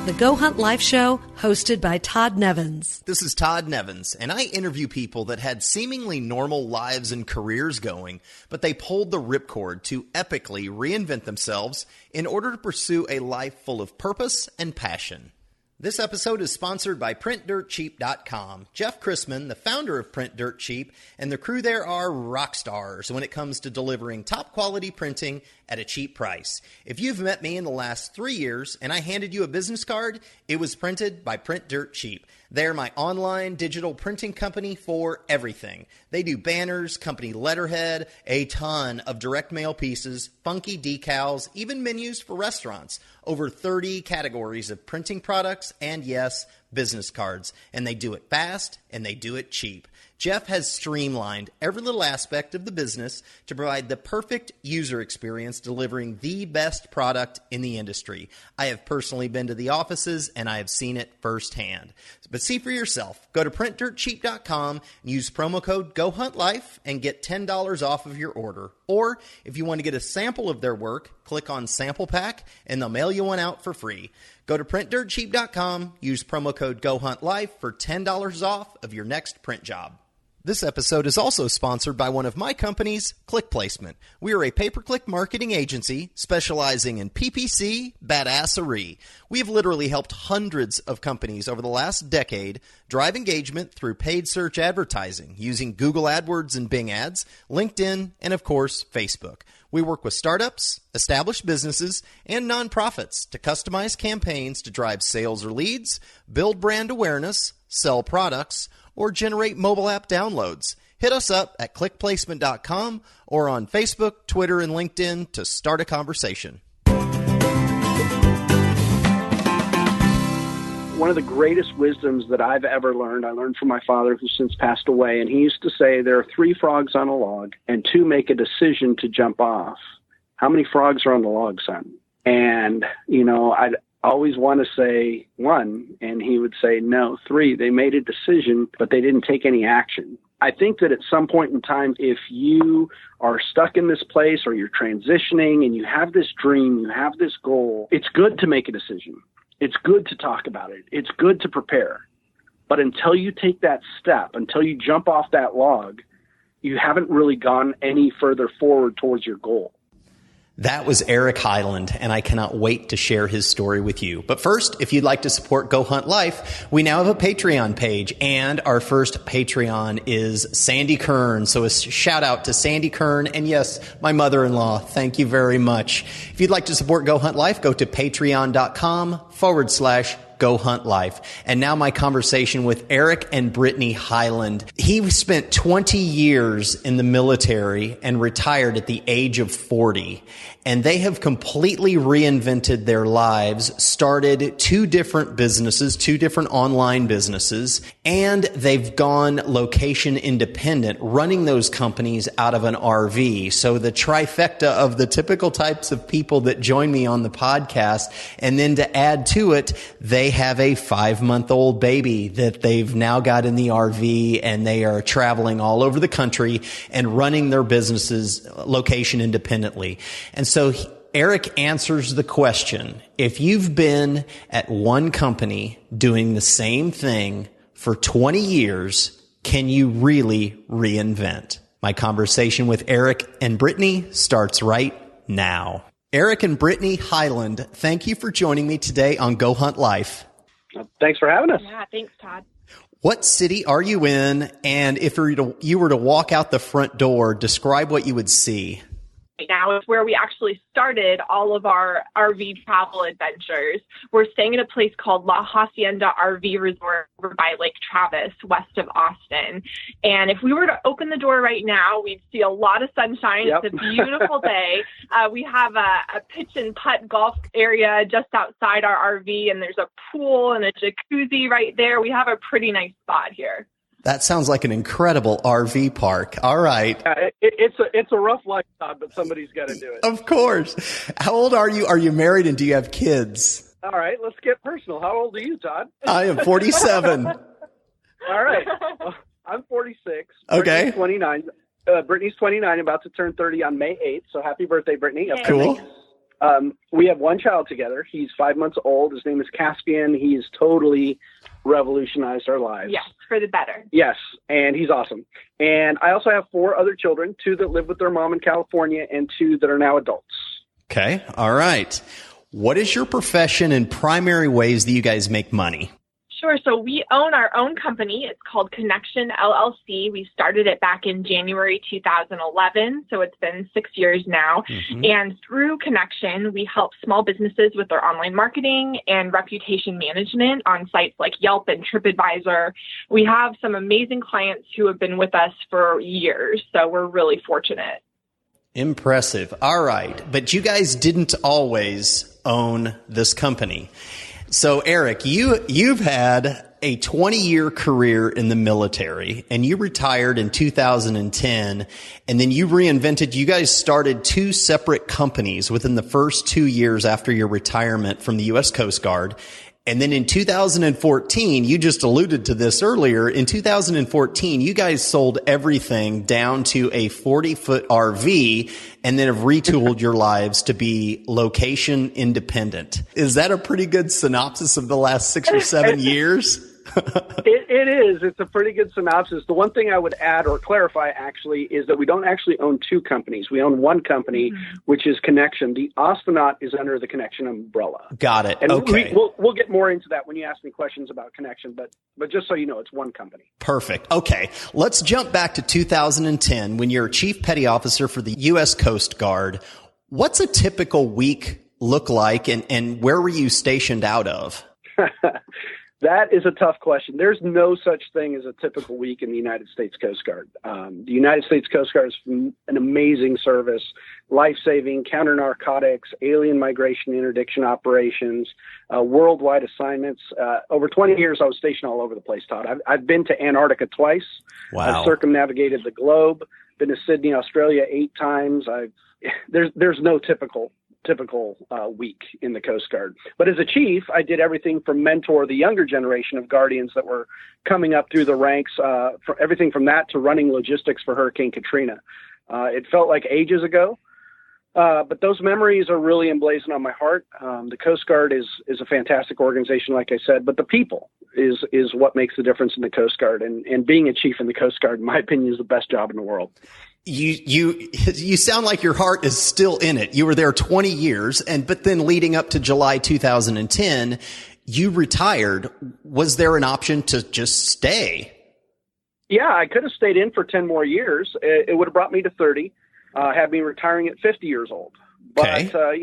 the Go Hunt Life Show, hosted by Todd Nevins. This is Todd Nevins, and I interview people that had seemingly normal lives and careers going, but they pulled the ripcord to epically reinvent themselves in order to pursue a life full of purpose and passion. This episode is sponsored by PrintDirtCheap.com. Jeff Chrisman, the founder of Print Dirt Cheap, and the crew there are rock stars when it comes to delivering top quality printing at a cheap price. If you've met me in the last 3 years and I handed you a business card, it was printed by Print Dirt Cheap. They're my online digital printing company for everything. They do banners, company letterhead, a ton of direct mail pieces, funky decals, even menus for restaurants. Over 30 categories of printing products, and yes, business cards. And they do it fast, and they do it cheap. Jeff has streamlined every little aspect of the business to provide the perfect user experience, delivering the best product in the industry. I have personally been to the offices, and I have seen it firsthand. But see for yourself. Go to PrintDirtCheap.com and use promo code GoHuntLife and get $10 off of your order. Or if you want to get a sample of their work, click on Sample Pack, and they'll mail you one out for free. Go to PrintDirtCheap.com, use promo code GoHuntLife for $10 off of your next print job. This episode is also sponsored by one of my companies, Click Placement. We are a pay-per-click marketing agency specializing in PPC badassery. We have literally helped hundreds of companies over the last decade drive engagement through paid search advertising using Google AdWords and Bing Ads, LinkedIn, and of course, Facebook. We work with startups, established businesses, and nonprofits to customize campaigns to drive sales or leads, build brand awareness, sell products, or generate mobile app downloads. Hit us up at clickplacement.com or on Facebook, Twitter, and LinkedIn to start a conversation. One of the greatest wisdoms that I've ever learned, I learned from my father who's since passed away, and he used to say there are 3 frogs on a log and 2 make a decision to jump off. How many frogs are on the log, son? And, I'd always want to say 1, and he would say, no, 3. They made a decision, but they didn't take any action. I think that at some point in time, if you are stuck in this place or you're transitioning and you have this dream, you have this goal, it's good to make a decision. It's good to talk about it. It's good to prepare. But until you take that step, until you jump off that log, you haven't really gone any further forward towards your goal. That was Eric Highland, and I cannot wait to share his story with you. But first, if you'd like to support Go Hunt Life, we now have a Patreon page, and our first Patreon is Sandy Kern. So a shout out to Sandy Kern, and yes, my mother-in-law. Thank you very much. If you'd like to support Go Hunt Life, go to patreon.com/Go Hunt Life. And now my conversation with Eric and Brittany Highland. He spent 20 years in the military and retired at the age of 40. And they have completely reinvented their lives, started 2 different businesses, 2 different online businesses, and they've gone location independent, running those companies out of an RV. So the trifecta of the typical types of people that join me on the podcast. And then to add to it, they have a 5-month-old baby that they've now got in the RV, and they are traveling all over the country and running their businesses location independently. And so Eric answers the question, if you've been at one company doing the same thing for 20 years, can you really reinvent? My conversation with Eric and Brittany starts right now. Eric and Brittany Highland, thank you for joining me today on Go Hunt Life. Thanks for having us. Yeah, thanks, Todd. What city are you in? And if you were to walk out the front door, describe what you would see. Right now is where we actually started all of our RV travel adventures. We're staying at a place called La Hacienda RV Resort over by Lake Travis, west of Austin. And if we were to open the door right now, we'd see a lot of sunshine. Yep. It's a beautiful day. We have a pitch and putt golf area just outside our RV, and there's a pool and a jacuzzi right there. We have a pretty nice spot here. That sounds like an incredible RV park. All right. It's a rough life, Todd, but somebody's got to do it. Of course. How old are you? Are you married, and do you have kids? All right, let's get personal. How old are you, Todd? I am 47. All right. Well, I'm 46. Okay. Brittany's 29. Brittany's 29, about to turn 30 on May 8th. So happy birthday, Brittany. Cool. We have one child together. He's 5 months old. His name is Caspian. He's totally revolutionized our lives. Yes, for the better. Yes, and he's awesome. And I also have 4 other children, 2 that live with their mom in California and 2 that are now adults. Okay. All right. What is your profession and primary ways that you guys make money? Sure. So we own our own company. It's called Connection LLC. We started it back in January 2011. So it's been 6 years now. Mm-hmm. And through Connection, we help small businesses with their online marketing and reputation management on sites like Yelp and TripAdvisor. We have some amazing clients who have been with us for years. So we're really fortunate. Impressive. All right. But you guys didn't always own this company. So, Eric, you've had a 20-year career in the military, and you retired in 2010, and then you reinvented. You guys started 2 separate companies within the first 2 years after your retirement from the U.S. Coast Guard. And then in 2014, you just alluded to this earlier, in 2014, you guys sold everything down to a 40-foot RV and then have retooled your lives to be location independent. Is that a pretty good synopsis of the last 6 or 7 years? It is. It's a pretty good synopsis. The one thing I would add or clarify, actually, is that we don't actually own 2 companies. We own one company, which is Connection. The Astronaut is under the Connection umbrella. Got it. And okay. We'll get more into that when you ask me questions about Connection, but just so you know, it's one company. Perfect. Okay. Let's jump back to 2010 when you're Chief Petty Officer for the U.S. Coast Guard. What's a typical week look like, and where were you stationed out of? That is a tough question. There's no such thing as a typical week in the United States Coast Guard. The United States Coast Guard is an amazing service, life-saving, counter-narcotics, alien migration interdiction operations, worldwide assignments. Over 20 years, I was stationed all over the place, Todd. I've been to Antarctica twice. Wow. I've circumnavigated the globe, been to Sydney, Australia 8 times. There's no typical week in the Coast Guard. But as a chief, I did everything from mentor the younger generation of Guardians that were coming up through the ranks, everything from that to running logistics for Hurricane Katrina. It felt like ages ago, but those memories are really emblazoned on my heart. The Coast Guard is a fantastic organization, like I said, but the people is what makes the difference in the Coast Guard. And being a chief in the Coast Guard, in my opinion, is the best job in the world. You sound like your heart is still in it. You were there 20 years, but then leading up to July 2010, you retired. Was there an option to just stay? Yeah, I could have stayed in for 10 more years. It would have brought me to 30, had me retiring at 50 years old. But, okay.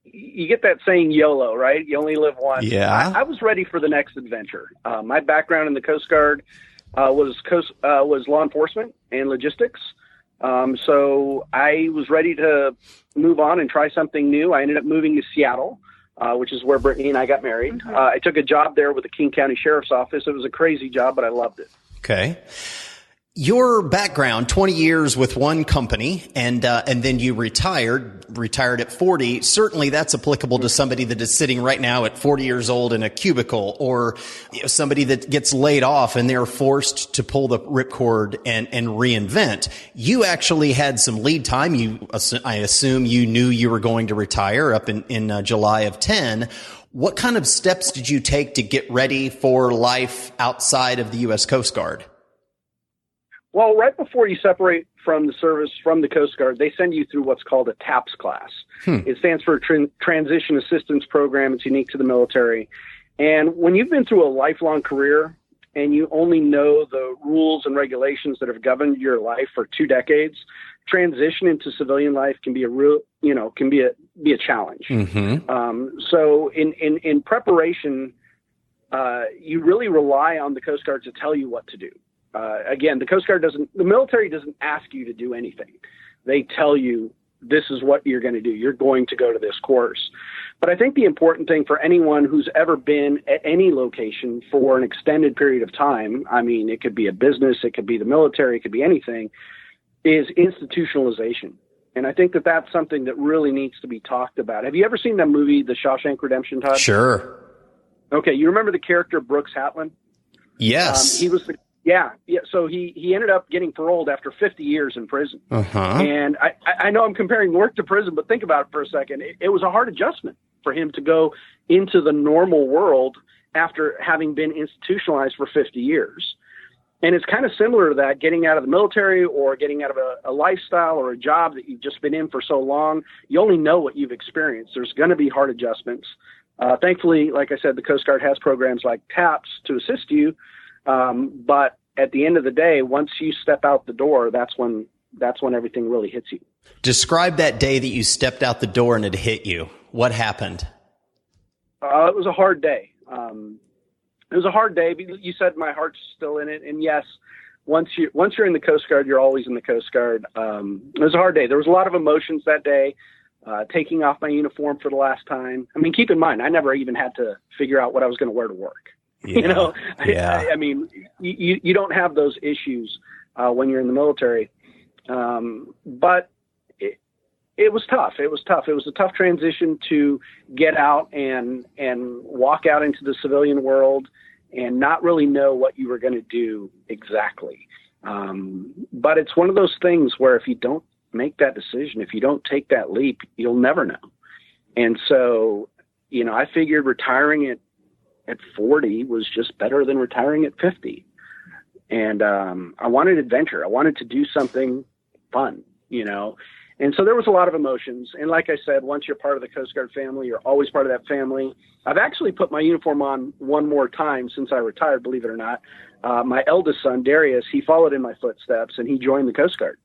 You get that saying YOLO, right? You only live once. Yeah. I was ready for the next adventure. My background in the Coast Guard was law enforcement and logistics. So I was ready to move on and try something new. I ended up moving to Seattle, which is where Brittany and I got married. Mm-hmm. I took a job there with the King County Sheriff's Office. It was a crazy job, but I loved it. Okay. Your background, 20 years with one company, and then you retired at 40. Certainly that's applicable to somebody that is sitting right now at 40 years old in a cubicle, or somebody that gets laid off and they're forced to pull the ripcord and reinvent. You actually had some lead time. I assume you knew you were going to retire up in July of 10. What kind of steps did you take to get ready for life outside of the U.S. Coast Guard? Well, right before you separate from the service, from the Coast Guard, they send you through what's called a TAPS class. It stands for Transition Assistance Program. It's unique to the military. And when you've been through a lifelong career and you only know the rules and regulations that have governed your life for 2 decades, transition into civilian life can be a challenge. Mm-hmm. So in preparation, you really rely on the Coast Guard to tell you what to do. Again, the military doesn't ask you to do anything. They tell you, this is what you're going to do. You're going to go to this course. But I think the important thing for anyone who's ever been at any location for an extended period of time, I mean, it could be a business, it could be the military, it could be anything, is institutionalization. And I think that that's something that really needs to be talked about. Have you ever seen that movie, The Shawshank Redemption, Todd? Sure. Okay, you remember the character Brooks Hatlen? Yes. Yeah. So he ended up getting paroled after 50 years in prison. Uh-huh. And I know I'm comparing work to prison, but think about it for a second. It was a hard adjustment for him to go into the normal world after having been institutionalized for 50 years. And it's kind of similar to that, getting out of the military or getting out of a lifestyle or a job that you've just been in for so long. You only know what you've experienced. There's going to be hard adjustments. Thankfully, like I said, the Coast Guard has programs like TAPS to assist you. But at the end of the day, once you step out the door, that's when everything really hits you. Describe that day that you stepped out the door and it hit you. What happened? It was a hard day. It was a hard day. You said my heart's still in it. And yes, once you're in the Coast Guard, you're always in the Coast Guard. It was a hard day. There was a lot of emotions that day, taking off my uniform for the last time. I mean, keep in mind, I never even had to figure out what I was going to wear to work. Yeah. I mean, you don't have those issues when you're in the military. But it was tough. It was tough. It was a tough transition to get out and walk out into the civilian world and not really know what you were going to do exactly. But it's one of those things where if you don't make that decision, if you don't take that leap, you'll never know. And so, I figured retiring at 40 was just better than retiring at 50. And I wanted adventure. I wanted to do something fun, And so there was a lot of emotions. And like I said, once you're part of the Coast Guard family, you're always part of that family. I've actually put my uniform on one more time since I retired, believe it or not. My eldest son, Darius, he followed in my footsteps and he joined the Coast Guard.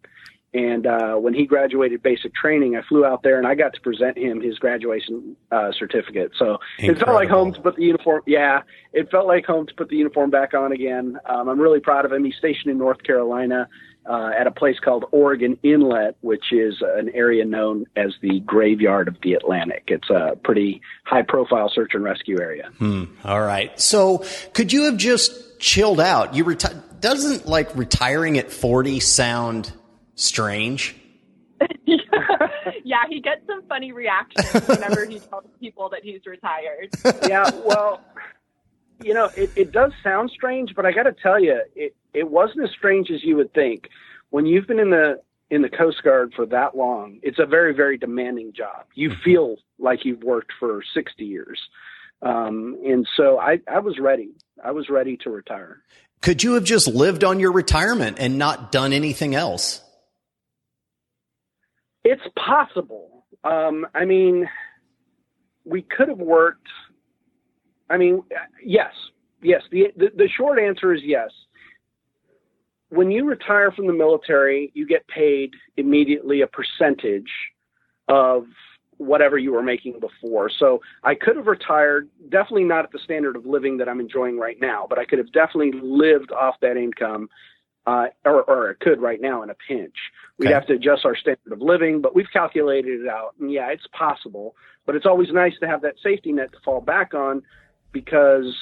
And when he graduated basic training, I flew out there and I got to present him his graduation certificate. So Incredible. It felt like home to put the uniform. Yeah, it felt like home to put the uniform back on again. I'm really proud of him. He's stationed in North Carolina at a place called Oregon Inlet, which is an area known as the graveyard of the Atlantic. It's a pretty high-profile search and rescue area. All right. So could you have just chilled out? Doesn't retiring at 40 sound strange? Yeah, he gets some funny reactions whenever he tells people that he's retired. Yeah, well, it does sound strange, but I got to tell you, it wasn't as strange as you would think. When you've been in the Coast Guard for that long, it's a very, very demanding job. You feel like you've worked for 60 years. And so I was ready. I was ready to retire. Could you have just lived on your retirement and not done anything else? It's possible. I mean, we could have worked. I mean, yes. The short answer is yes. When you retire from the military, you get paid immediately a percentage of whatever you were making before. So I could have retired, definitely not at the standard of living that I'm enjoying right now, but I could have definitely lived off that income, or I could right now in a pinch. We'd have to adjust our standard of living, but we've calculated it out. And yeah, it's possible, but it's always nice to have that safety net to fall back on because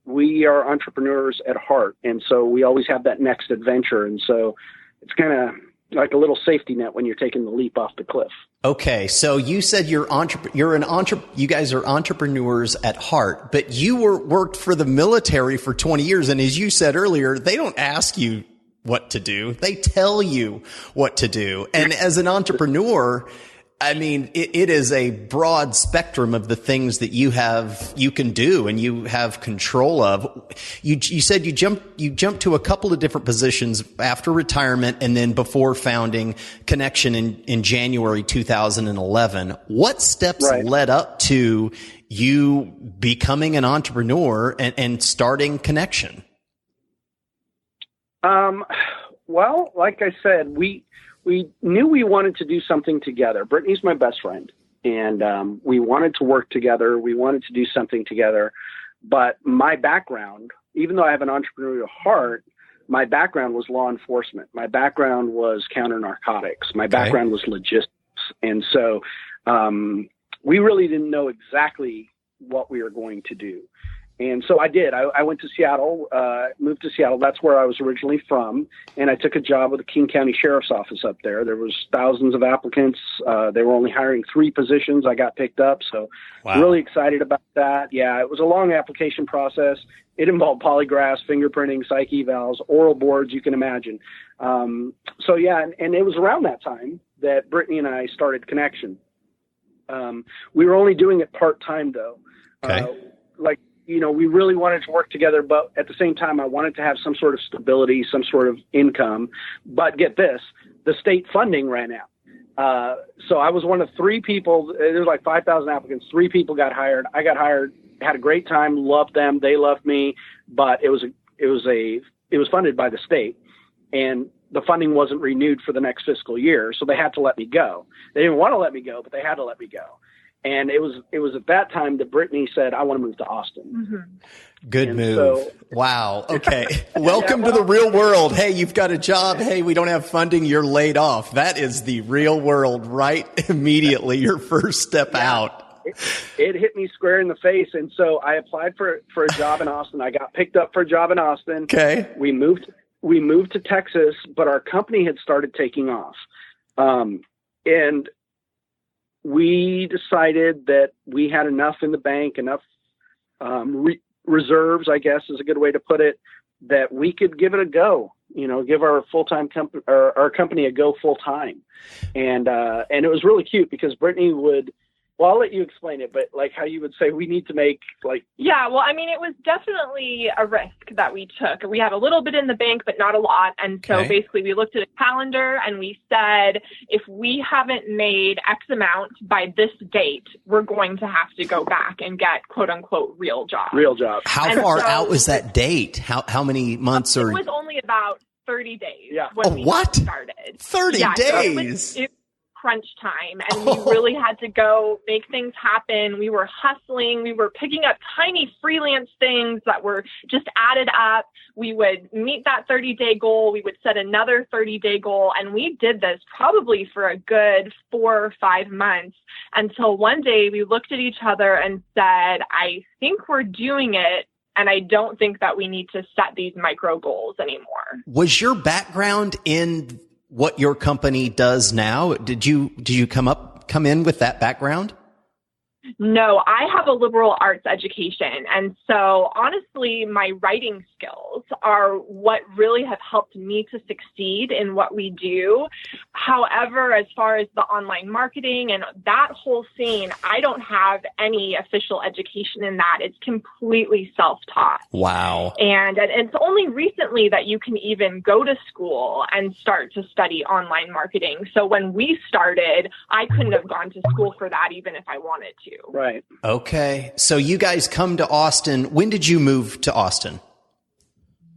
we are entrepreneurs at heart. And so we always have that next adventure. And so it's kind of like a little safety net when you're taking the leap off the cliff. Okay. So you said you guys are entrepreneurs at heart, but you worked for the military for 20 years. And as you said earlier, they don't ask you what to do. They tell you what to do. And as an entrepreneur, I mean, it is a broad spectrum of the things that you can do and you have control of. You said you jumped to a couple of different positions after retirement and then before founding Connection in January 2011. What steps led up to you becoming an entrepreneur and starting Connection? Well, like I said, we knew we wanted to do something together. Brittany's my best friend, and we wanted to work together. We wanted to do something together. But my background, even though I have an entrepreneurial heart, my background was law enforcement. My background was counter narcotics. My background was logistics. And so we really didn't know exactly what we were going to do. And so I did. I went to Seattle, moved to Seattle. That's where I was originally from. And I took a job with the King County Sheriff's Office up there. There was thousands of applicants. They were only hiring 3 positions. I got picked up. So really excited about that. Yeah, it was a long application process. It involved polygraphs, fingerprinting, psych evals, oral boards, you can imagine. So yeah, and it was around that time that Brittany and I started Connection. We were only doing it part-time though. Okay. We really wanted to work together, but at the same time, I wanted to have some sort of stability, some sort of income. But get this, the state funding ran out. So I was one of 3 people. There was like 5,000 applicants. 3 people got hired. I got hired, had a great time, loved them. They loved me, but it was funded by the state, and the funding wasn't renewed for the next fiscal year. So they had to let me go. They didn't want to let me go, but they had to let me go. And it was at that time that Brittany said, I want to move to Austin. Mm-hmm. Good move. Wow. Okay. Welcome to the real world. Hey, you've got a job. Hey, we don't have funding. You're laid off. That is the real world, right? Immediately, your first step out. It hit me square in the face. And so I applied for a job in Austin. I got picked up for a job in Austin. Okay. We moved to Texas, but our company had started taking off. And we decided that we had enough in the bank, enough reserves, I guess is a good way to put it, that we could give it a go, give our full-time company, our company a go full-time. And it was really cute because Brittany would, well, I'll let you explain it, but like how you would say we need to make Yeah, well, I mean, it was definitely a risk that we took. We had a little bit in the bank, but not a lot. And so basically we looked at a calendar and we said, if we haven't made X amount by this date, we're going to have to go back and get quote unquote real jobs. Real jobs. How far out was that date? How many months It was only about 30 days. Yeah. When we started. 30 days? So it was crunch time, and we really had to go make things happen. We were hustling. We were picking up tiny freelance things that were just added up. We would meet that 30-day goal. We would set another 30-day goal, and we did this probably for a good 4 or 5 months until one day we looked at each other and said, I think we're doing it, and I don't think that we need to set these micro goals anymore. Was your background in what your company does now? Did you come in with that background? No, I have a liberal arts education. And so honestly, my writing skills are what really have helped me to succeed in what we do. However, as far as the online marketing and that whole scene, I don't have any official education in that. It's completely self-taught. Wow. And it's only recently that you can even go to school and start to study online marketing. So when we started, I couldn't have gone to school for that even if I wanted to. Right. Okay. So you guys come to Austin. When did you move to Austin?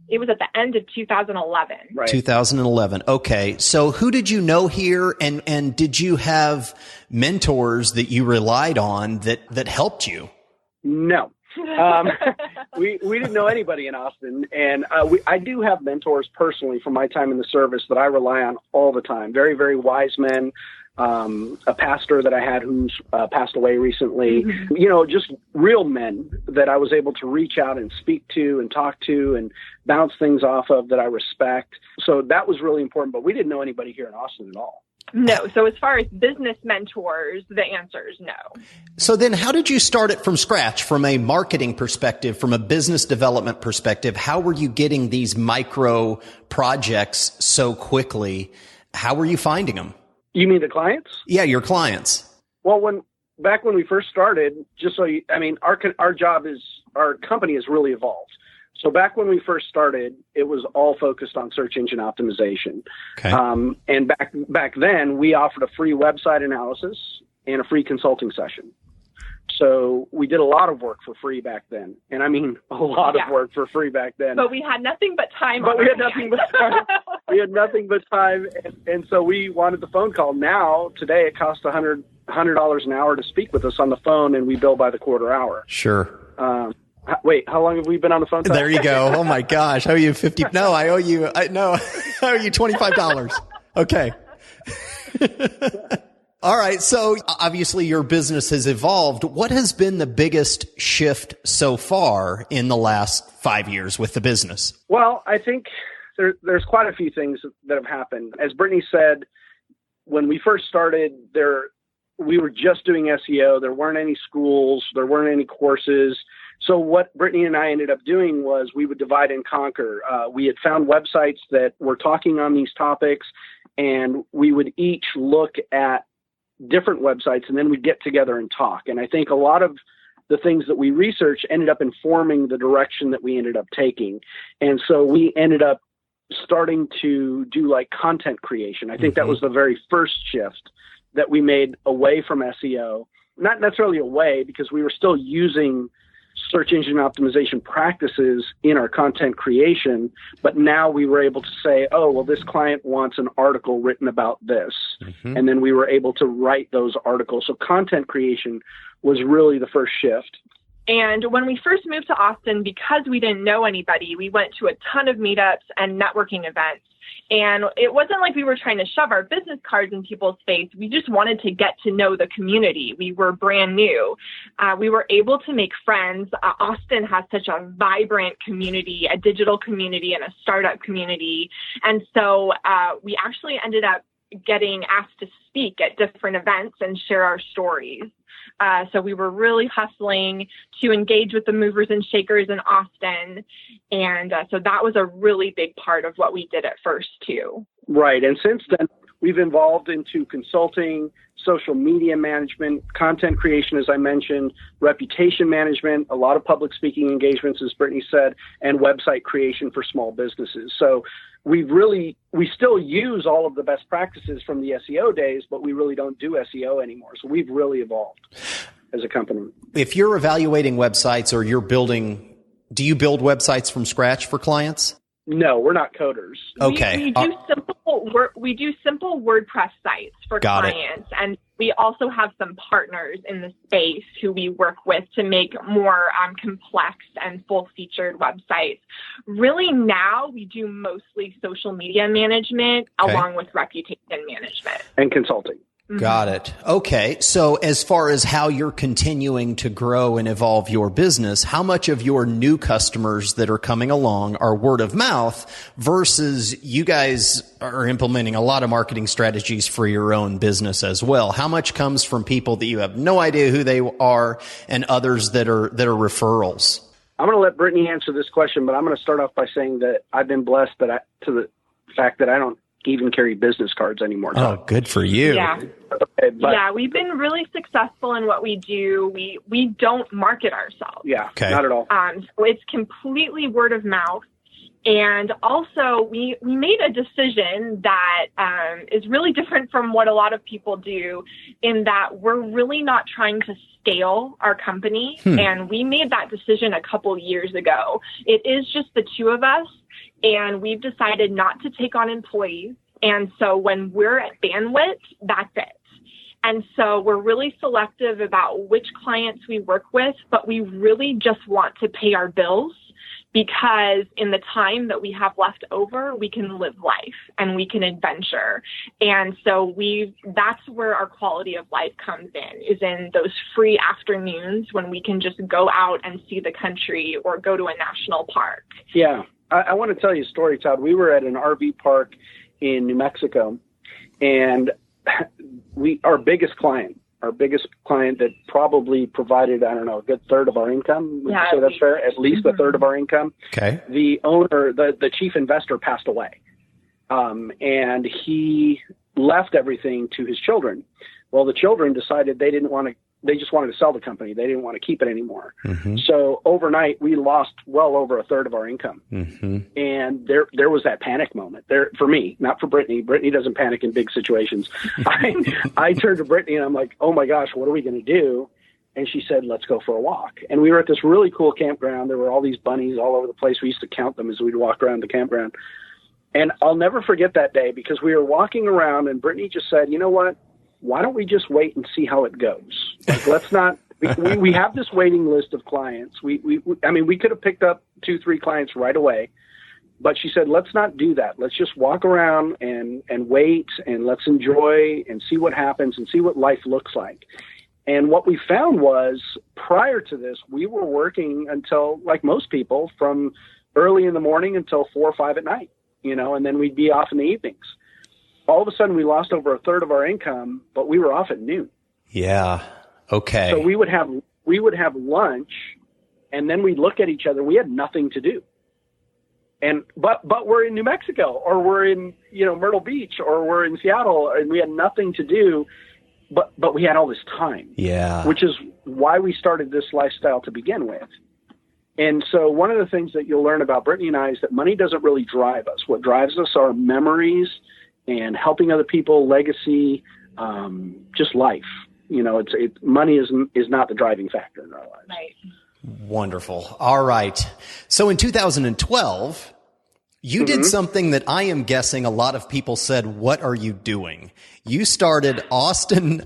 It was at the end of 2011. Right. 2011. Okay. So who did you know here? And did you have mentors that you relied on that helped you? No. We didn't know anybody in Austin. And I do have mentors personally from my time in the service that I rely on all the time. Very, very wise men. A pastor that I had who's passed away recently, just real men that I was able to reach out and speak to and talk to and bounce things off of that I respect. So that was really important, but we didn't know anybody here in Austin at all. No. So as far as business mentors, the answer is no. So then how did you start it from scratch, from a marketing perspective, from a business development perspective? How were you getting these micro projects so quickly? How were you finding them? You mean the clients? Yeah, your clients. Well, back when we first started, our company has really evolved. So back when we first started, it was all focused on search engine optimization. Okay. And back then, we offered a free website analysis and a free consulting session. So we did a lot of work for free back then. And I mean, a lot of work for free back then. But we had nothing but time. We had nothing but time. And so we wanted the phone call. Now, today, it costs $100 an hour to speak with us on the phone, and we bill by the quarter hour. Sure. Wait, how long have we been on the phone? There you go. Oh my gosh. I owe you 50. No, I owe you, I owe you $25. Okay. All right. So obviously your business has evolved. What has been the biggest shift so far in the last 5 years with the business? Well, I think there's quite a few things that have happened. As Brittany said, when we first started, we were just doing SEO. There weren't any schools. There weren't any courses. So what Brittany and I ended up doing was we would divide and conquer. We had found websites that were talking on these topics, and we would each look at different websites, and then we'd get together and talk. And I think a lot of the things that we researched ended up informing the direction that we ended up taking. And so we ended up starting to do like content creation. I think that was the very first shift that we made away from SEO, not necessarily away, because we were still using search engine optimization practices in our content creation, but now we were able to say, oh, well, this client wants an article written about this. And then we were able to write those articles. So content creation was really the first shift. And when we first moved to Austin, because we didn't know anybody, we went to a ton of meetups and networking events. And it wasn't like we were trying to shove our business cards in people's face. We just wanted to get to know the community. We were brand new. We were able to make friends. Austin has such a vibrant community, a digital community and a startup community. And so we actually ended up getting asked to speak at different events and share our stories. So we were really hustling to engage with the movers and shakers in Austin. And so that was a really big part of what we did at first, too. Right. And since then, we've evolved into consulting, social media management, content creation, as I mentioned, reputation management, a lot of public speaking engagements, as Brittany said, and website creation for small businesses. So we still use all of the best practices from the SEO days, but we really don't do SEO anymore. So we've really evolved as a company. If you're evaluating websites or do you build websites from scratch for clients? No, we're not coders. Okay. We do simple WordPress sites for clients, and we also have some partners in the space who we work with to make more complex and full-featured websites. Really, now we do mostly social media management along with reputation management and consulting. Got it. Okay. So as far as how you're continuing to grow and evolve your business, how much of your new customers that are coming along are word of mouth versus you guys are implementing a lot of marketing strategies for your own business as well? How much comes from people that you have no idea who they are and others that are referrals? I'm going to let Brittany answer this question, but I'm going to start off by saying that I've been blessed to the fact that I don't even carry business cards anymore. Oh, good for you. Yeah. Yeah, we've been really successful in what we do. We don't market ourselves. Yeah, not at all. So it's completely word of mouth. And also, we made a decision that is really different from what a lot of people do, in that we're really not trying to scale our company. And we made that decision a couple years ago. It is just the two of us, and we've decided not to take on employees. And so when we're at bandwidth, that's it. And so we're really selective about which clients we work with, but we really just want to pay our bills, because in the time that we have left over, we can live life and we can adventure. And so that's where our quality of life comes in, is in those free afternoons when we can just go out and see the country or go to a national park. Yeah. I want to tell you a story, Todd. We were at an RV park in New Mexico, and our biggest client that probably provided, I don't know, a good third of our income. Would you say that's fair? At least a third of our income. Okay. The owner, the chief investor, passed away. And he left everything to his children. Well, the children decided they just wanted to sell the company. They didn't want to keep it anymore. So overnight, we lost well over a third of our income. And there was that panic moment there for me, not for Brittany. Brittany doesn't panic in big situations. I turned to Brittany and I'm like, oh my gosh, what are we going to do? And she said, let's go for a walk. And we were at this really cool campground. There were all these bunnies all over the place. We used to count them as we'd walk around the campground. And I'll never forget that day, because we were walking around and Brittany just said, you know what? Why don't we just wait and see how it goes? Like, let's not, we have this waiting list of clients. I mean, we could have picked up 2-3 clients right away, But she said, let's not do that. Let's just walk around and wait, and let's enjoy and see what happens and see what life looks like. And what we found was, prior to this, we were working until, like most people, from early in the morning until 4 or 5 at night, and then we'd be off in the evenings. All of a sudden, we lost over a third of our income, but we were off at noon. Yeah. Okay. So we would have lunch, and then we'd look at each other. We had nothing to do. But we're in New Mexico, or we're in, Myrtle Beach, or we're in Seattle, and we had nothing to do, but we had all this time. Yeah. Which is why we started this lifestyle to begin with. And so one of the things that you'll learn about Brittany and I is that money doesn't really drive us. What drives us are memories and helping other people, legacy, just life. Money is not the driving factor in our lives. Right. Wonderful. All right. So in 2012, you did something that I am guessing a lot of people said, what are you doing? You started Austinot.com,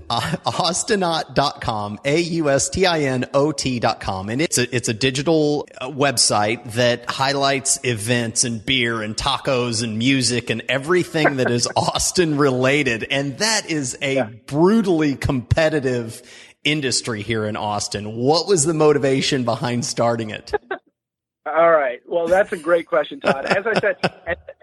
AUSTINOT.com. And it's a digital website that highlights events and beer and tacos and music and everything that is Austin related. And that is a brutally competitive industry here in Austin. What was the motivation behind starting it? All right. Well, that's a great question, Todd. As I said,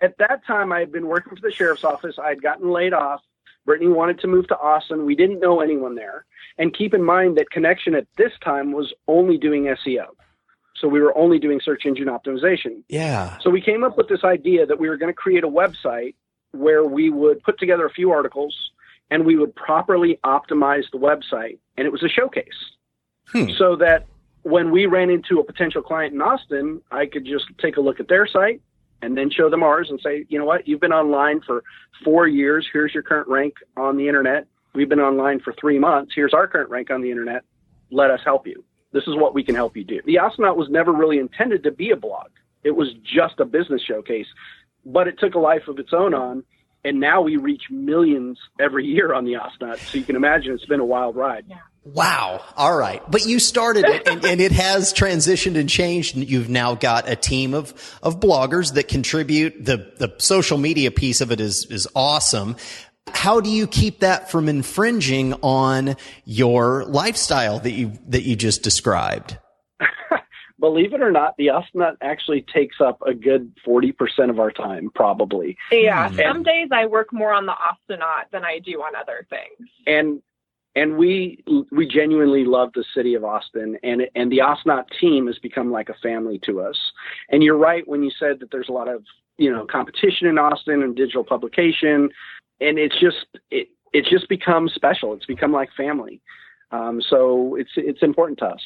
at that time, I had been working for the sheriff's office. I had gotten laid off. Brittany wanted to move to Austin. We didn't know anyone there. And keep in mind that Connection at this time was only doing SEO. So we were only doing search engine optimization. Yeah. So we came up with this idea that we were going to create a website where we would put together a few articles and we would properly optimize the website. And it was a showcase. So that when we ran into a potential client in Austin, I could just take a look at their site and then show them ours and say, you know what, you've been online for 4 years. Here's your current rank on the internet. We've been online for 3 months. Here's our current rank on the internet. Let us help you. This is what we can help you do. The Austinot was never really intended to be a blog. It was just a business showcase, but it took a life of its own on. And now we reach millions every year on the Austinot. So you can imagine it's been a wild ride. Yeah. Wow. All right. But you started it and it has transitioned and changed. And you've now got a team of bloggers that contribute. The social media piece of it is awesome. How do you keep that from infringing on your lifestyle that you just described? Believe it or not, the Austinot actually takes up a good 40% of our time, probably. Yeah. Some days I work more on the Austinot than I do on other things. And we genuinely love the city of Austin, and the Austinot team has become like a family to us. And you're right when you said that there's a lot of, competition in Austin and digital publication, and it's just become special. It's become like family. So it's important to us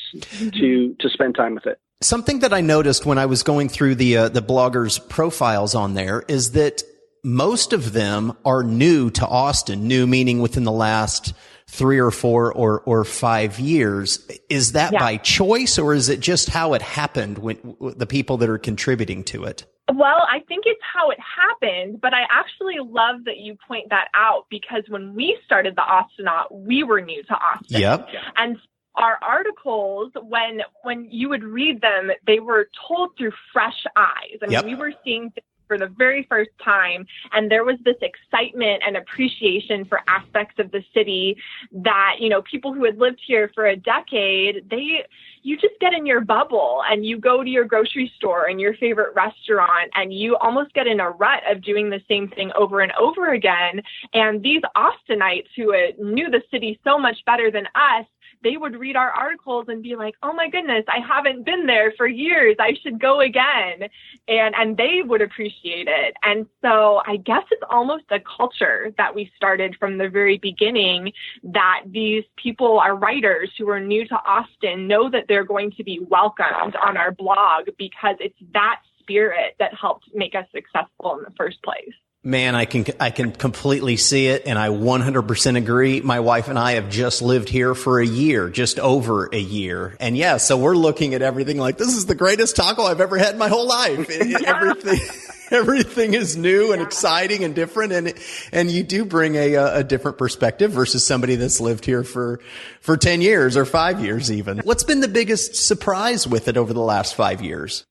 to spend time with it. Something that I noticed when I was going through the bloggers' profiles on there is that most of them are new to Austin, new meaning within the last 3 or 4 or 5 years. Is that by choice, or is it just how it happened when the people that are contributing to it? Well, I think it's how it happened, but I actually love that you point that out, because when we started the Austinot, we were new to Austin. Yep. And our articles, when you would read them, they were told through fresh eyes. I mean, we were seeing things for the very first time, and there was this excitement and appreciation for aspects of the city that, people who had lived here for a decade, you just get in your bubble and you go to your grocery store and your favorite restaurant, and you almost get in a rut of doing the same thing over and over again. And these Austinites who knew the city so much better than us, they would read our articles and be like, oh my goodness, I haven't been there for years. I should go again. And they would appreciate it. And so I guess it's almost a culture that we started from the very beginning, that these people, our writers who are new to Austin, know that they're going to be welcomed on our blog, because it's that spirit that helped make us successful in the first place. Man, I can completely see it, and I 100% agree. My wife and I have just lived here for a year, just over a year. And so we're looking at everything like, this is the greatest taco I've ever had in my whole life. Everything is new and exciting and different, and you do bring a different perspective versus somebody that's lived here for 10 years or 5 years even. What's been the biggest surprise with it over the last 5 years?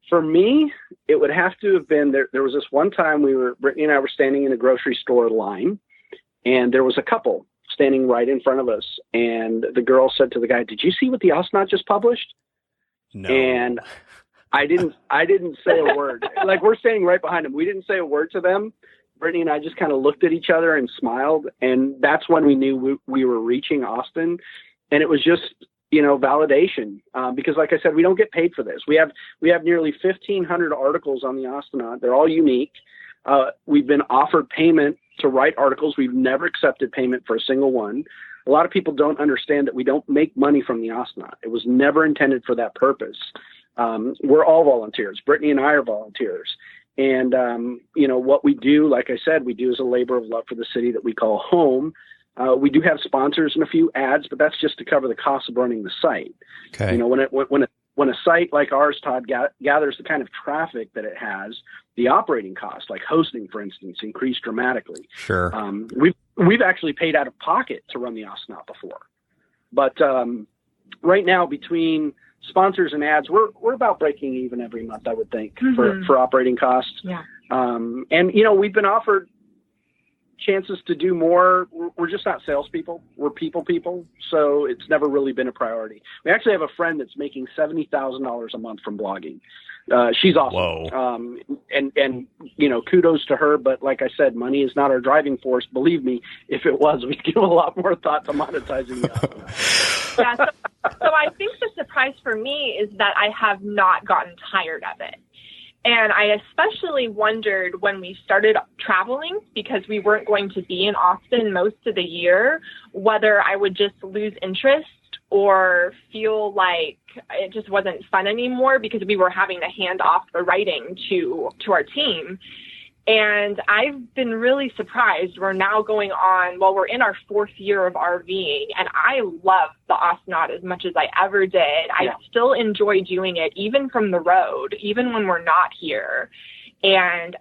For me, it would have to have been there. There was this one time Brittany and I were standing in a grocery store line, and there was a couple standing right in front of us. And the girl said to the guy, "Did you see what the Astronaut just published?" No. And I didn't say a word. Like, we're standing right behind them. We didn't say a word to them. Brittany and I just kind of looked at each other and smiled. And that's when we knew we were reaching Austin. And it was just, validation. Because like I said, we don't get paid for this. We have nearly 1,500 articles on the Astronaut. They're all unique. We've been offered payment to write articles. We've never accepted payment for a single one. A lot of people don't understand that we don't make money from the Astronaut. It was never intended for that purpose. We're all volunteers. Brittany and I are volunteers. And, what we do, like I said, we do as a labor of love for the city that we call home. We do have sponsors and a few ads, but that's just to cover the cost of running the site. Okay. When a site like ours, Todd, gathers the kind of traffic that it has, the operating costs, like hosting, for instance, increase dramatically. Sure. We've actually paid out of pocket to run the Astronaut before. But right now, between sponsors and ads, we're about breaking even every month, I would think, for operating costs. Yeah. And, we've been offered chances to do more. We're just not salespeople. We're people. So it's never really been a priority. We actually have a friend that's making $70,000 a month from blogging. She's awesome. Whoa. And kudos to her. But like I said, money is not our driving force. Believe me, if it was, we'd give a lot more thought to monetizing the Yeah. So I think the surprise for me is that I have not gotten tired of it. And I especially wondered when we started traveling, because we weren't going to be in Austin most of the year, whether I would just lose interest or feel like it just wasn't fun anymore because we were having to hand off the writing to our team. And I've been really surprised. We're now we're in our 4th year of RVing, and I love the Astronaut as much as I ever did. Yeah. I still enjoy doing it, even from the road, even when we're not here. And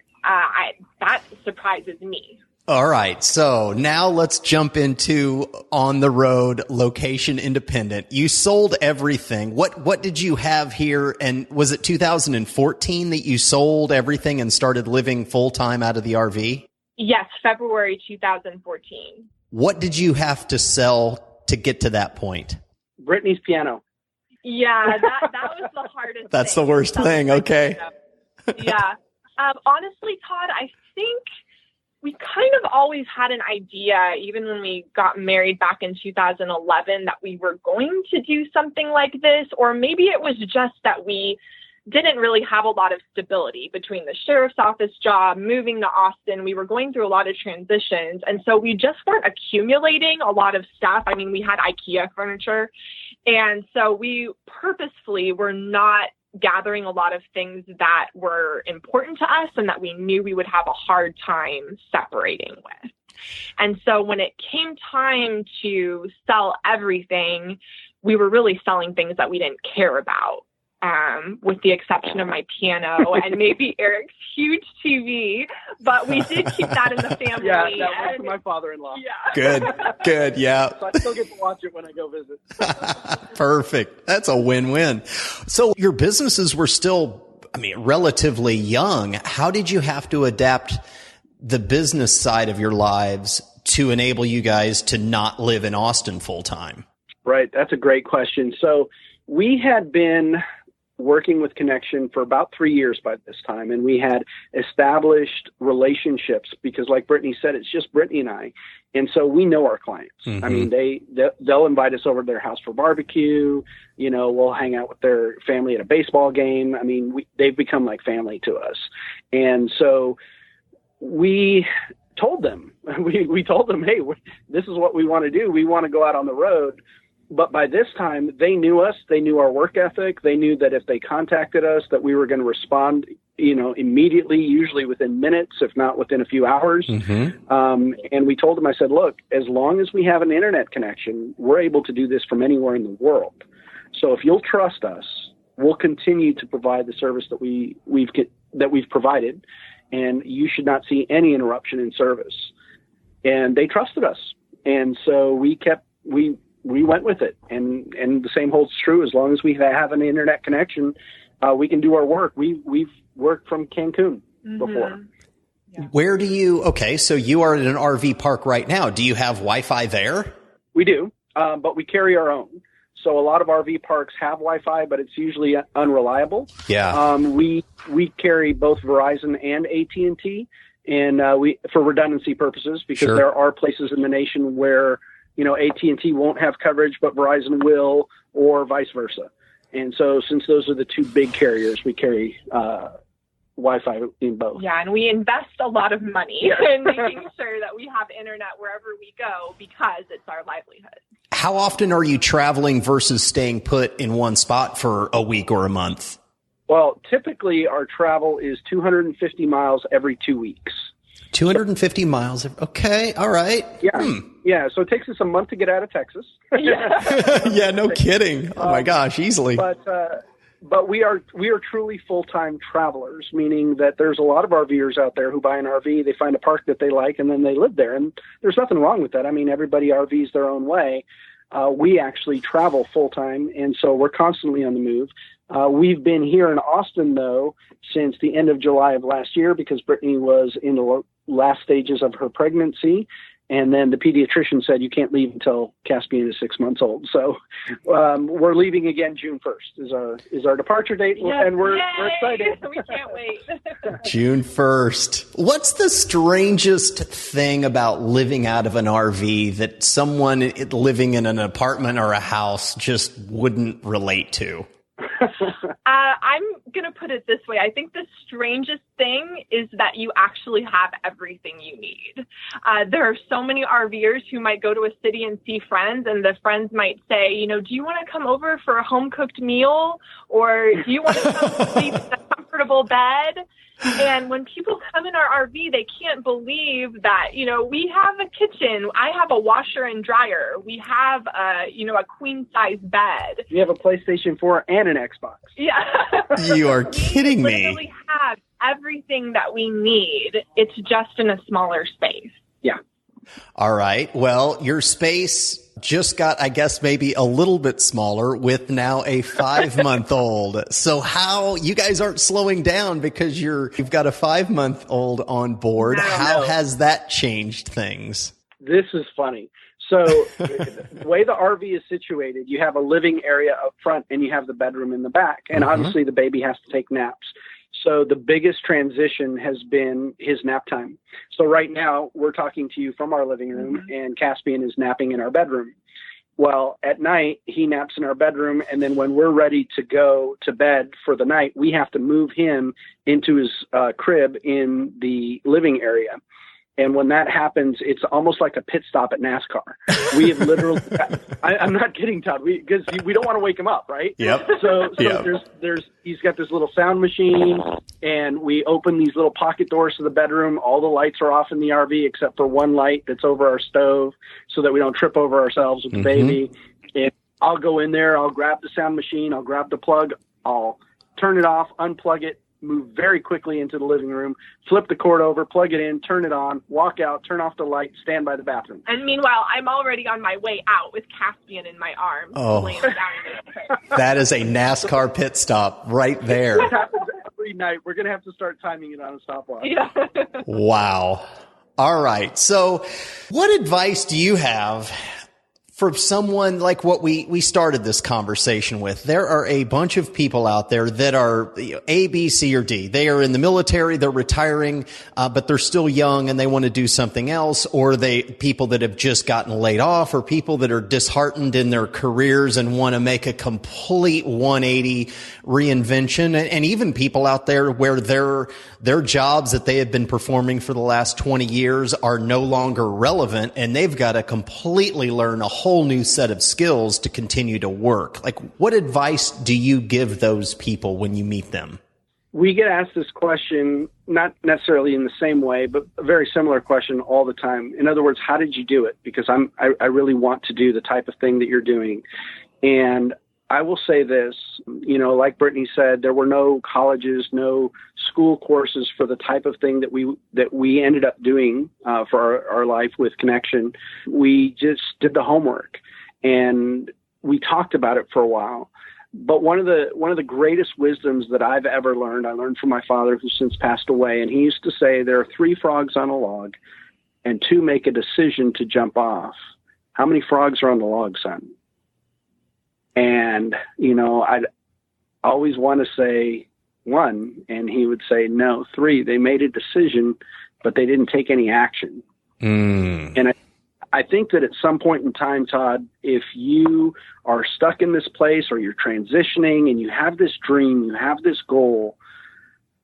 that surprises me. All right. So now let's jump into on the road, location independent. You sold everything. What did you have here? And was it 2014 that you sold everything and started living full time out of the RV? Yes, February 2014. What did you have to sell to get to that point? Brittany's piano. Yeah, that was the hardest That's thing. the worst thing. Okay. Yeah. Honestly, Todd, I think we kind of always had an idea, even when we got married back in 2011, that we were going to do something like this, or maybe it was just that we didn't really have a lot of stability between the sheriff's office job, moving to Austin. We were going through a lot of transitions, and so we just weren't accumulating a lot of stuff. I mean, we had IKEA furniture, and so we purposefully were not gathering a lot of things that were important to us and that we knew we would have a hard time separating with. And so when it came time to sell everything, we were really selling things that we didn't care about, with the exception of my piano and maybe Eric's huge TV, but we did keep that in the family. Yeah, that was for my father-in-law. Yeah. Good. Yeah. So I still get to watch it when I go visit. Perfect. That's a win-win. So your businesses were still, relatively young. How did you have to adapt the business side of your lives to enable you guys to not live in Austin full time? Right. That's a great question. So we had been working with Connection for about 3 years by this time, and we had established relationships because, like Brittany said, it's just Brittany and I. And so we know our clients. Mm-hmm. I mean, they'll invite us over to their house for barbecue. We'll hang out with their family at a baseball game. I mean, they've become like family to us. And so we told them, we told them, hey, this is what we want to do. We want to go out on the road. But by this time, they knew us. They knew our work ethic. They knew that if they contacted us, that we were going to respond, immediately, usually within minutes, if not within a few hours. Mm-hmm. And we told them, I said, look, as long as we have an internet connection, we're able to do this from anywhere in the world. So if you'll trust us, we'll continue to provide the service that we've provided, and you should not see any interruption in service. And they trusted us. And so we went with it. And the same holds true. As long as we have an internet connection, we can do our work. We've worked from Cancun before. Yeah. Where do you, okay, so you are in an RV park right now. Do you have Wi-Fi there? We do, but we carry our own. So a lot of RV parks have Wi-Fi, but it's usually unreliable. Yeah. We carry both Verizon and AT&T, and we for redundancy purposes, because Sure. there are places in the nation where, AT&T won't have coverage, but Verizon will, or vice versa. And so since those are the two big carriers, we carry Wi-Fi in both. Yeah, and we invest a lot of money in making sure that we have internet wherever we go because it's our livelihood. How often are you traveling versus staying put in one spot for a week or a month? Well, typically our travel is 250 miles every 2 weeks. 250 miles. Okay. All right. Yeah. Yeah. So it takes us a month to get out of Texas. Yeah, no kidding. Oh my gosh, easily. But we are truly full-time travelers, meaning that there's a lot of RVers out there who buy an RV, they find a park that they like, and then they live there. And there's nothing wrong with that. I mean, everybody RVs their own way. We actually travel full-time, and so we're constantly on the move. We've been here in Austin, though, since the end of July of last year because Brittany was in the last stages of her pregnancy. And then the pediatrician said, you can't leave until Caspian is 6 months old. So we're leaving again June 1st is our departure date. Yes, and we're excited. We can't wait. June 1st. What's the strangest thing about living out of an RV that someone living in an apartment or a house just wouldn't relate to? I'm going to put it this way. I think the strangest thing is that you actually have everything you need. There are so many RVers who might go to a city and see friends, and the friends might say, do you want to come over for a home-cooked meal? Or do you want to come sleep in a comfortable bed? And when people come in our RV, they can't believe that, we have a kitchen. I have a washer and dryer. We have, a queen size bed. We have a PlayStation 4 and an Xbox. Yeah. You are kidding me. We literally have everything that we need. It's just in a smaller space. Yeah. All right. Well, your space just got, I guess, maybe a little bit smaller with now a 5-month-old. So how you guys aren't slowing down because you've got a 5-month-old on board. How has that changed things? This is funny. So the way the RV is situated, you have a living area up front and you have the bedroom in the back. And obviously the baby has to take naps. So the biggest transition has been his nap time. So right now we're talking to you from our living room and Caspian is napping in our bedroom. Well, at night he naps in our bedroom. And then when we're ready to go to bed for the night, we have to move him into his crib in the living area. And when that happens, it's almost like a pit stop at NASCAR. We have literally, I'm not kidding, Todd, because we don't want to wake him up, right? Yep. So he's got this little sound machine, and we open these little pocket doors to the bedroom. All the lights are off in the RV except for one light that's over our stove so that we don't trip over ourselves with the baby. And I'll go in there, I'll grab the sound machine, I'll grab the plug, I'll turn it off, unplug it, move very quickly into the living room, flip the cord over, plug it in, turn it on, walk out, turn off the light, stand by the bathroom. And meanwhile, I'm already on my way out with Caspian in my arms. Oh, that is a NASCAR pit stop right there. It happens every night. We're going to have to start timing it on a stopwatch. Yeah. Wow. All right. So what advice do you have for someone like what we started this conversation with? There are a bunch of people out there that are A, B, C, or D. They are in the military, they're retiring, but they're still young and they want to do something else, or people that have just gotten laid off, or people that are disheartened in their careers and want to make a complete 180 reinvention, and even people out there where their jobs that they have been performing for the last 20 years are no longer relevant, and they've got to completely learn a whole new set of skills to continue to work. Like, what advice do you give those people when you meet them? We get asked this question, not necessarily in the same way, but a very similar question all the time. In other words, how did you do it? Because I really want to do the type of thing that you're doing. And I will say this, like Brittany said, there were no colleges, no school courses for the type of thing that we ended up doing for our life with Connection. We just did the homework and we talked about it for a while. But one of the greatest wisdoms that I've ever learned, I learned from my father who's since passed away. And he used to say, there are 3 frogs on a log and 2 make a decision to jump off. How many frogs are on the log, son? And, I'd always want to say 1, and he would say, no, 3. They made a decision, but they didn't take any action. And I think that at some point in time, Todd, if you are stuck in this place or you're transitioning and you have this dream, you have this goal,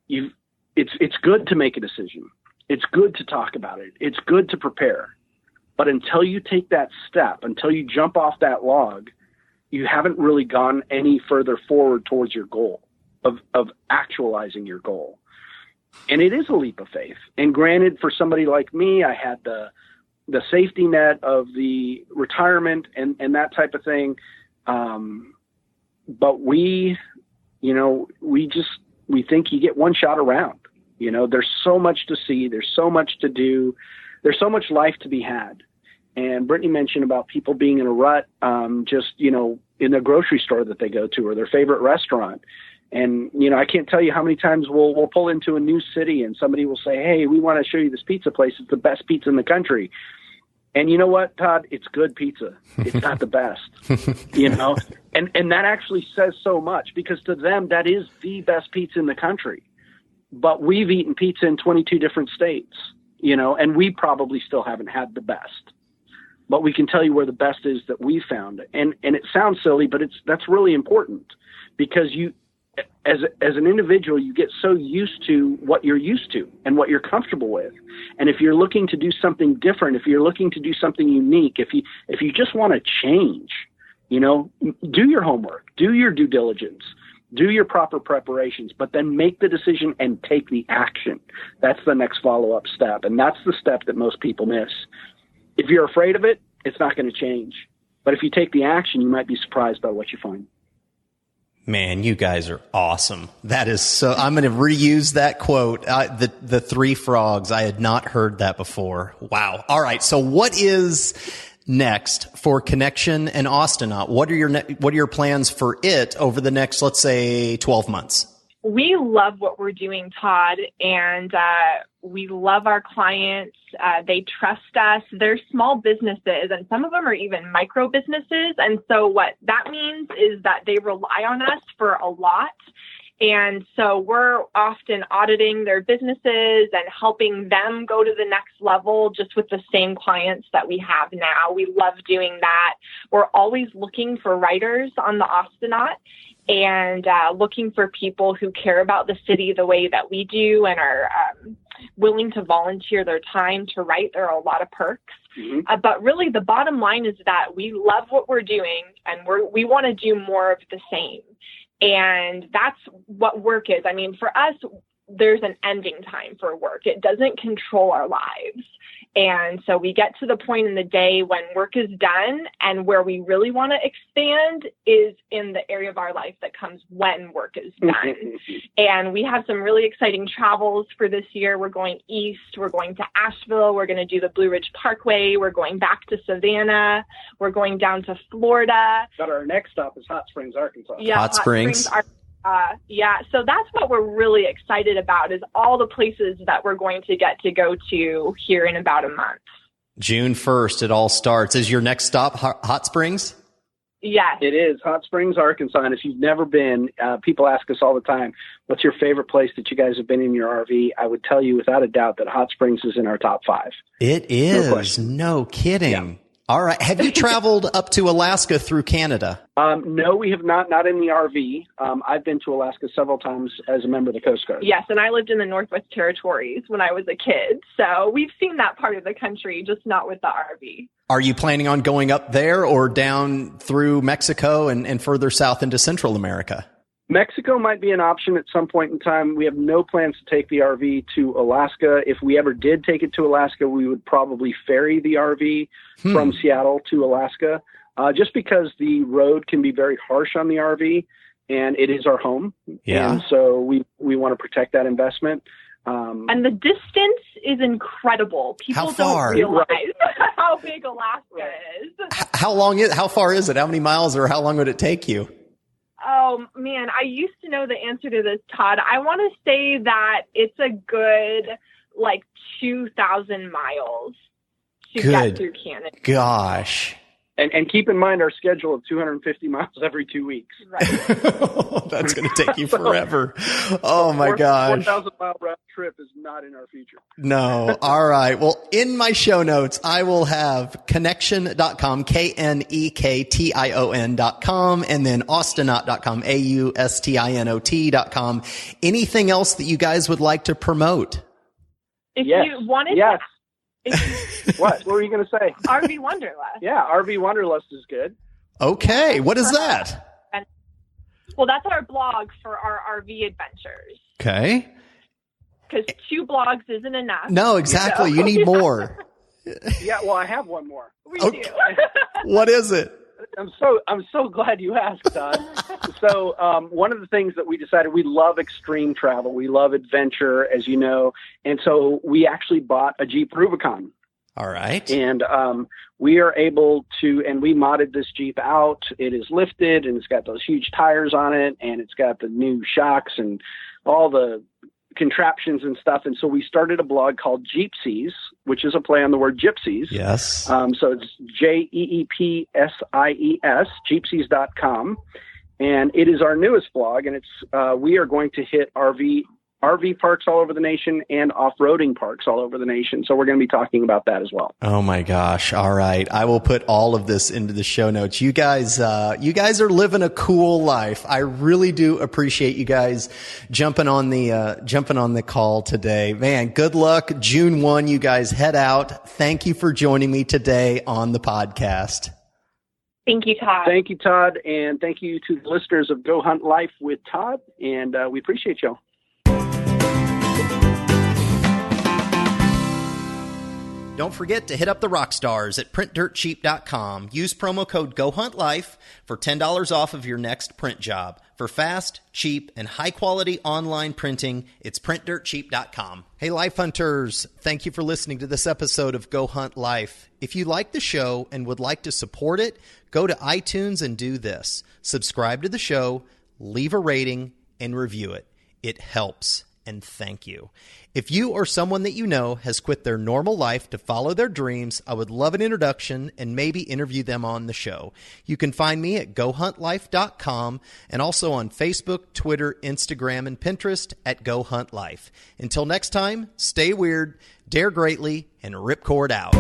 it's good to make a decision. It's good to talk about it. It's good to prepare. But until you take that step, until you jump off that log, you haven't really gone any further forward towards your goal of actualizing your goal. And it is a leap of faith. And granted, for somebody like me, I had the safety net of the retirement and that type of thing. But we think you get one shot around. There's so much to see. There's so much to do. There's so much life to be had. And Brittany mentioned about people being in a rut, in the grocery store that they go to or their favorite restaurant. And, I can't tell you how many times we'll pull into a new city and somebody will say, hey, we want to show you this pizza place. It's the best pizza in the country. And you know what, Todd? It's good pizza. It's not the best, and that actually says so much because to them, that is the best pizza in the country. But we've eaten pizza in 22 different states, and we probably still haven't had the best. But we can tell you where the best is that we found. And it sounds silly, but that's really important because you, as an individual, you get so used to what you're used to and what you're comfortable with. And if you're looking to do something different, if you're looking to do something unique, if you just want to change, do your homework, do your due diligence, do your proper preparations, but then make the decision and take the action. That's the next follow-up step. And that's the step that most people miss. If you're afraid of it, it's not going to change. But if you take the action, you might be surprised by what you find. Man, you guys are awesome. That is so, I'm going to reuse that quote. The 3 frogs. I had not heard that before. Wow. All right. So what is next for Connection and Austinot? What are your plans for it over the next, let's say, 12 months? We love what we're doing, Todd, and we love our clients. They trust us. They're small businesses, and some of them are even micro businesses. And so what that means is that they rely on us for a lot. And so we're often auditing their businesses and helping them go to the next level just with the same clients that we have now. We love doing that. We're always looking for writers on the Austinot and looking for people who care about the city the way that we do and are willing to volunteer their time to write. There are a lot of perks. Mm-hmm. But really the bottom line is that we love what we're doing and we want to do more of the same. And that's what work is. I mean, for us, there's an ending time for work. It doesn't control our lives. And so we get to the point in the day when work is done, and where we really want to expand is in the area of our life that comes when work is done. And we have some really exciting travels for this year. We're going east. We're going to Asheville. We're going to do the Blue Ridge Parkway. We're going back to Savannah. We're going down to Florida. But our next stop is Hot Springs, Arkansas. Yeah, Hot Springs, Arkansas. So that's what we're really excited about, is all the places that we're going to get to go to here in about a month. June 1st, it all starts. Is your next stop Hot Springs? Yes. It is Hot Springs, Arkansas. And if you've never been, people ask us all the time, what's your favorite place that you guys have been in your RV? I would tell you without a doubt that Hot Springs is in our top 5. It is. No kidding. Yeah. All right. Have you traveled up to Alaska through Canada? No, we have not in the RV. I've been to Alaska several times as a member of the Coast Guard. Yes, and I lived in the Northwest Territories when I was a kid. So we've seen that part of the country, just not with the RV. Are you planning on going up there or down through Mexico and further south into Central America? Mexico might be an option at some point in time. We have no plans to take the RV to Alaska. If we ever did take it to Alaska, we would probably ferry the RV from Seattle to Alaska, just because the road can be very harsh on the RV, and it is our home. Yeah. And so we want to protect that investment. And the distance is incredible. People don't realize how big Alaska is. How far is it? How many miles or how long would it take you? Oh, Oh, man, I used to know the answer to this, Todd. I want to say that it's a good, 2,000 miles to get through Canada. Gosh. And keep in mind our schedule of 250 miles every 2 weeks. Right. That's going to take you forever. Oh, my gosh. 4,000-mile round trip is not in our future. No. All right. Well, in my show notes, I will have connection.com, KNEKTION.com, and then austinot.com, AUSTINOT.com. Anything else that you guys would like to promote? If you wanted to... What were you going to say? RV Wanderlust. Yeah, RV Wanderlust is good. Okay. What is that? Well, that's our blog for our RV adventures. Okay. Because 2 blogs isn't enough. No, exactly. You need more. Yeah, well, I have one more. We do. What is it? I'm so glad you asked, Todd. So one of the things that we decided, we love extreme travel. We love adventure, as you know. And so we actually bought a Jeep Rubicon. All right. And we are able to, and we modded this Jeep out. It is lifted, and it's got those huge tires on it, and it's got the new shocks and all the contraptions and stuff. And so we started a blog called Jeepsies, which is a play on the word gypsies. Yes. So it's JEEPSIES, Jeepsies.com. And it is our newest blog, and it's we are going to hit RV parks all over the nation and off-roading parks all over the nation. So we're going to be talking about that as well. Oh my gosh. All right. I will put all of this into the show notes. You guys are living a cool life. I really do appreciate you guys jumping on the call today. Man, good luck. June 1, you guys head out. Thank you for joining me today on the podcast. Thank you, Todd. Thank you, Todd. And thank you to the listeners of Go Hunt Life with Todd. And we appreciate y'all. Don't forget to hit up the rock stars at printdirtcheap.com. Use promo code GoHuntLife for $10 off of your next print job. For fast, cheap, and high-quality online printing, it's printdirtcheap.com. Hey, Life Hunters, thank you for listening to this episode of Go Hunt Life. If you like the show and would like to support it, go to iTunes and do this. Subscribe to the show, leave a rating, and review it. It helps. And thank you. If you or someone that you know has quit their normal life to follow their dreams, I would love an introduction and maybe interview them on the show. You can find me at GoHuntLife.com and also on Facebook, Twitter, Instagram, and Pinterest at Go Hunt Life. Until next time, stay weird, dare greatly, and ripcord out.